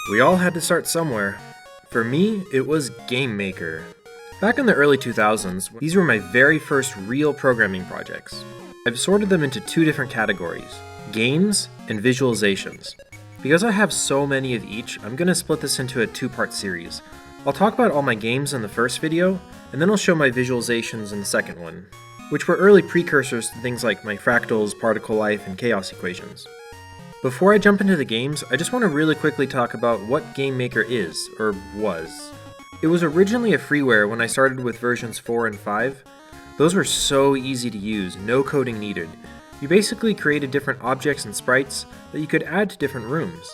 We all had to start somewhere. For me, it was Game Maker. Back in the early 2000s, these were my very first real programming projects. I've sorted them into two different categories, games and visualizations. Because I have so many of each, I'm going to split this into a two-part series. I'll talk about all my games in the first video, and then I'll show my visualizations in the second one, which were early precursors to things like my fractals, particle life, and chaos equations. Before I jump into the games, I just want to really quickly talk about what Game Maker is, or was. It was originally a freeware when I started with versions 4 and 5. Those were so easy to use, no coding needed. You basically created different objects and sprites that you could add to different rooms.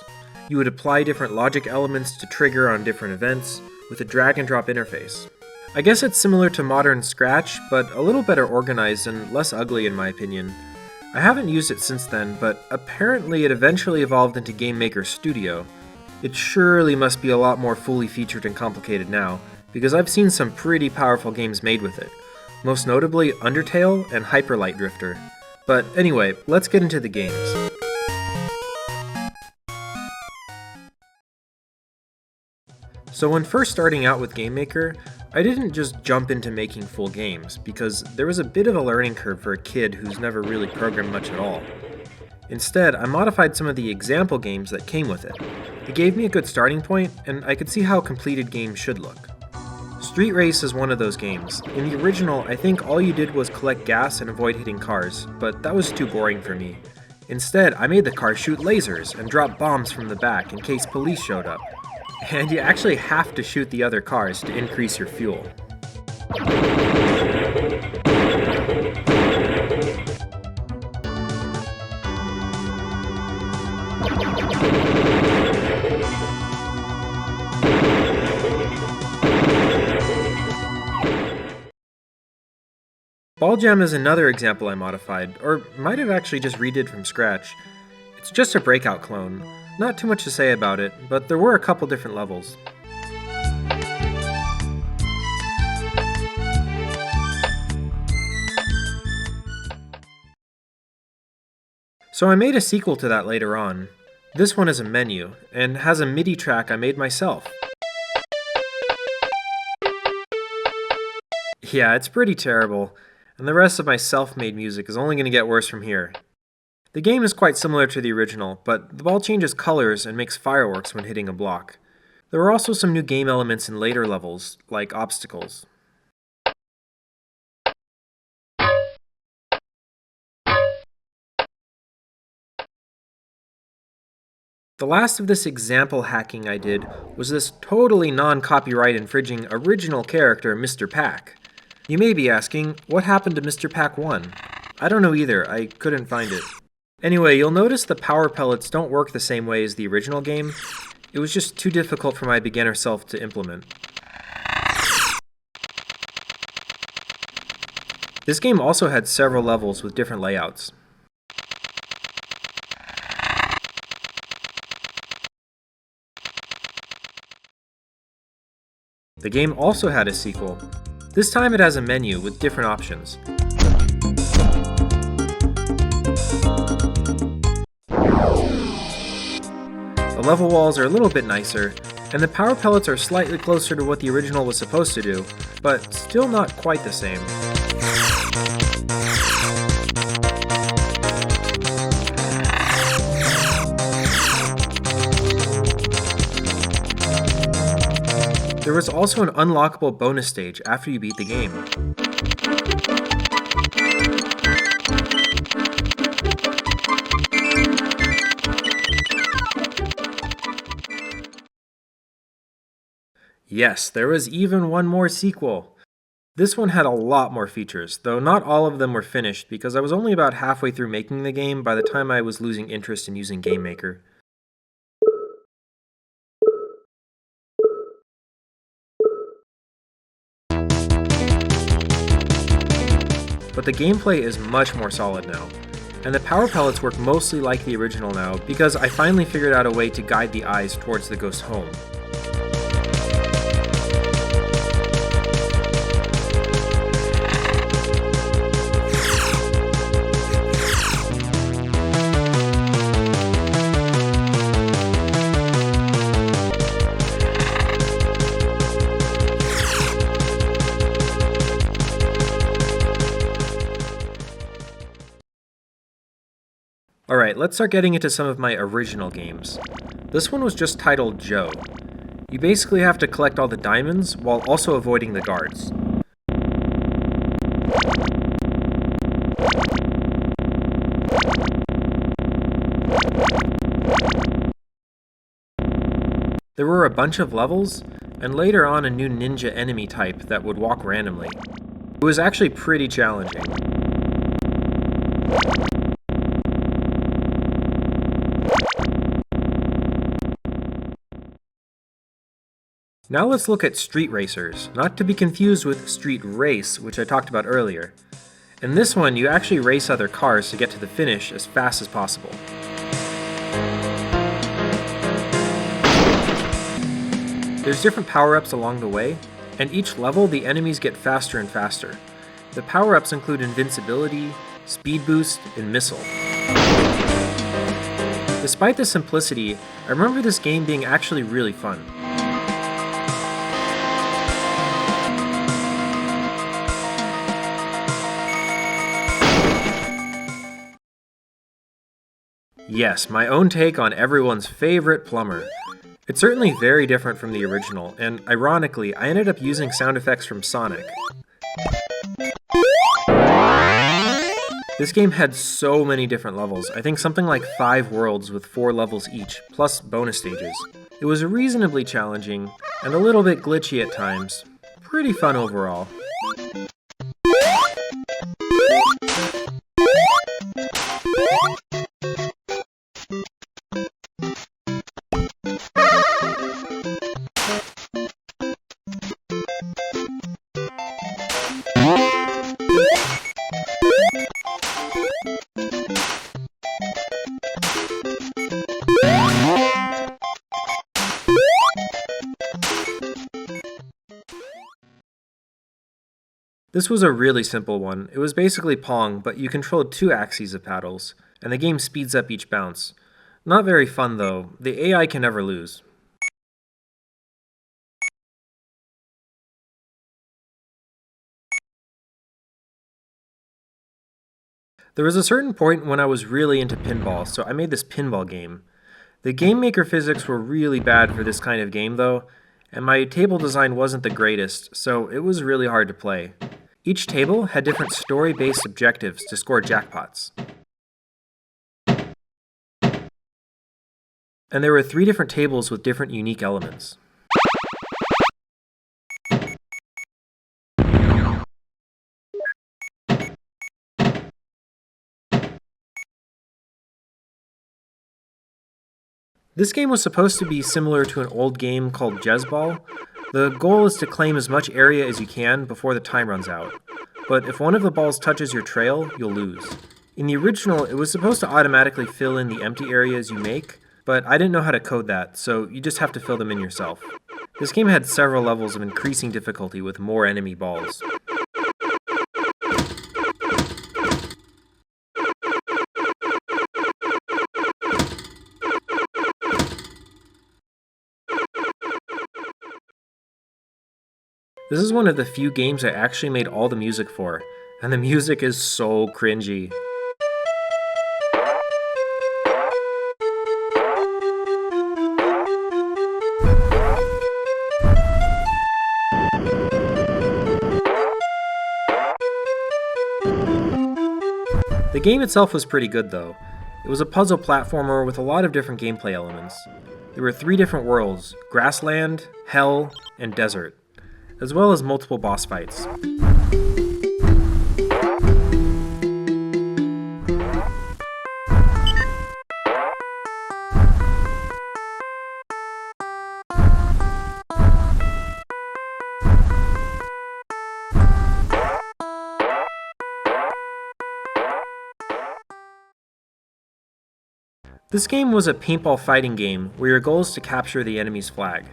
You would apply different logic elements to trigger on different events with a drag and drop interface. I guess it's similar to modern Scratch, but a little better organized and less ugly in my opinion. I haven't used it since then, but apparently it eventually evolved into Game Maker Studio. It surely must be a lot more fully featured and complicated now, because I've seen some pretty powerful games made with it, most notably Undertale and Hyper Light Drifter. But anyway, let's get into the games. So when first starting out with Game Maker, I didn't just jump into making full games, because there was a bit of a learning curve for a kid who's never really programmed much at all. Instead, I modified some of the example games that came with it. It gave me a good starting point, and I could see how completed games should look. Street Race is one of those games. In the original, I think all you did was collect gas and avoid hitting cars, but that was too boring for me. Instead, I made the cars shoot lasers and drop bombs from the back in case police showed up. And you actually have to shoot the other cars to increase your fuel. Ball Jam is another example I modified, or might have actually just redid from scratch. It's just a breakout clone. Not too much to say about it, but there were a couple different levels. So I made a sequel to that later on. This one is a menu, and has a MIDI track I made myself. Yeah, it's pretty terrible, and the rest of my self-made music is only going to get worse from here. The game is quite similar to the original, but the ball changes colors and makes fireworks when hitting a block. There were also some new game elements in later levels, like obstacles. The last of this example hacking I did was this totally non-copyright infringing original character, Mr. Pack. You may be asking, what happened to Mr. Pack 1? I don't know either, I couldn't find it. Anyway, you'll notice the power pellets don't work the same way as the original game. It was just too difficult for my beginner self to implement. This game also had several levels with different layouts. The game also had a sequel. This time it has a menu with different options. The level walls are a little bit nicer, and the power pellets are slightly closer to what the original was supposed to do, but still not quite the same. There was also an unlockable bonus stage after you beat the game. Yes, there was even one more sequel. This one had a lot more features, though not all of them were finished because I was only about halfway through making the game by the time I was losing interest in using Game Maker. But the gameplay is much more solid now, and the power pellets work mostly like the original now because I finally figured out a way to guide the eyes towards the ghost home. let's start getting into some of my original games. This one was just titled Joe. You basically have to collect all the diamonds while also avoiding the guards. There were a bunch of levels, and later on a new ninja enemy type that would walk randomly. It was actually pretty challenging. Now let's look at Street Racers, not to be confused with Street Race, which I talked about earlier. In this one, you actually race other cars to get to the finish as fast as possible. There's different power-ups along the way, and each level the enemies get faster and faster. The power-ups include invincibility, speed boost, and missile. Despite the simplicity, I remember this game being actually really fun. Yes, my own take on everyone's favorite plumber. It's certainly very different from the original, and ironically, I ended up using sound effects from Sonic. This game had so many different levels, I think something like 5 worlds with 4 levels each, plus bonus stages. It was reasonably challenging, and a little bit glitchy at times. Pretty fun overall. This was a really simple one. It was basically Pong, but you controlled 2 axes of paddles, and the game speeds up each bounce. Not very fun though, the AI can never lose. There was a certain point when I was really into pinball, so I made this pinball game. The game maker physics were really bad for this kind of game though, and my table design wasn't the greatest, so it was really hard to play. Each table had different story-based objectives to score jackpots. And there were 3 different tables with different unique elements. This game was supposed to be similar to an old game called Jazzball. The goal is to claim as much area as you can before the time runs out, but if one of the balls touches your trail, you'll lose. In the original, it was supposed to automatically fill in the empty areas you make, but I didn't know how to code that, so you just have to fill them in yourself. This game had several levels of increasing difficulty with more enemy balls. This is one of the few games I actually made all the music for, and the music is so cringy. The game itself was pretty good though. It was a puzzle platformer with a lot of different gameplay elements. There were 3 different worlds: grassland, hell, and desert, as well as multiple boss fights. This game was a paintball fighting game where your goal is to capture the enemy's flag.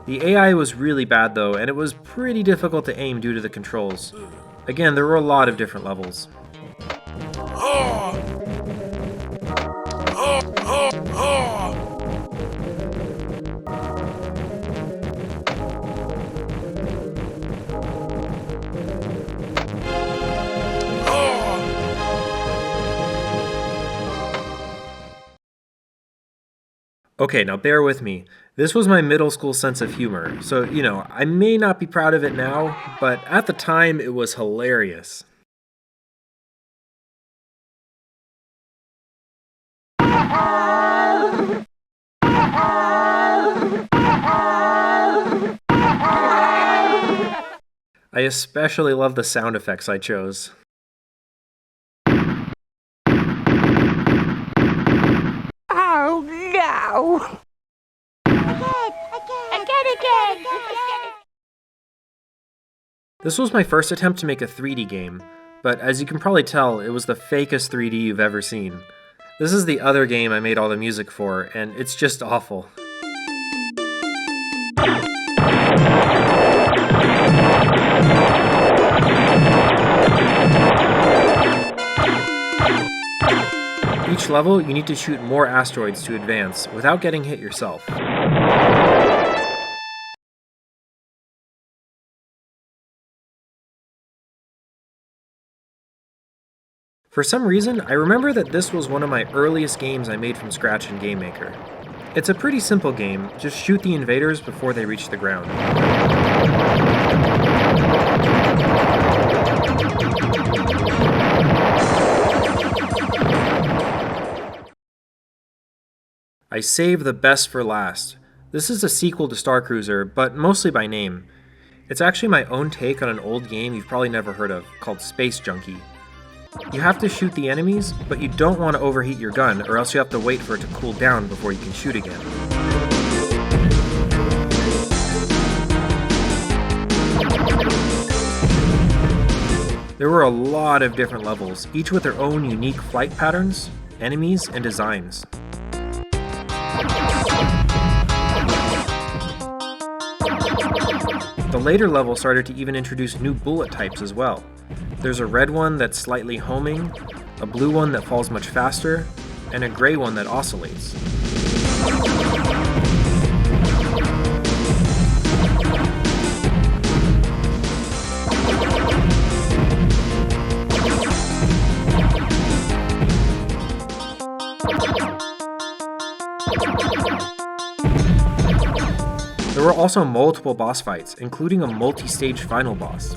The AI was really bad though, and it was pretty difficult to aim due to the controls. Again, there were a lot of different levels. Okay, now bear with me. This was my middle school sense of humor, so, I may not be proud of it now, but at the time it was hilarious. I especially love the sound effects I chose. Oh no! Again! This was my first attempt to make a 3D game, but as you can probably tell, it was the fakest 3D you've ever seen. This is the other game I made all the music for, and it's just awful. Each level, you need to shoot more asteroids to advance, without getting hit yourself. For some reason, I remember that this was one of my earliest games I made from scratch in GameMaker. It's a pretty simple game, just shoot the invaders before they reach the ground. I saved the best for last. This is a sequel to Star Cruiser, but mostly by name. It's actually my own take on an old game you've probably never heard of, called Space Junkie. You have to shoot the enemies, but you don't want to overheat your gun, or else you have to wait for it to cool down before you can shoot again. There were a lot of different levels, each with their own unique flight patterns, enemies, and designs. The later levels started to even introduce new bullet types as well. There's a red one that's slightly homing, a blue one that falls much faster, and a gray one that oscillates. There were also multiple boss fights, including a multi-stage final boss.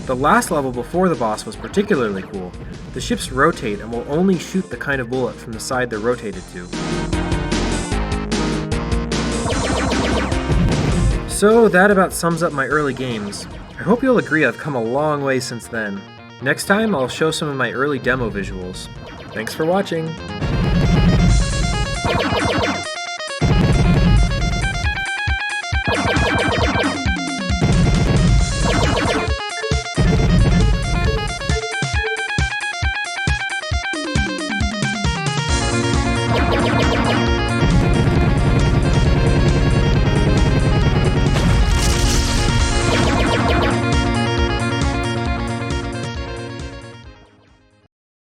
The last level before the boss was particularly cool. The ships rotate and will only shoot the kind of bullet from the side they're rotated to. So that about sums up my early games. I hope you'll agree I've come a long way since then. Next time, I'll show some of my early demo visuals. Thanks for watching!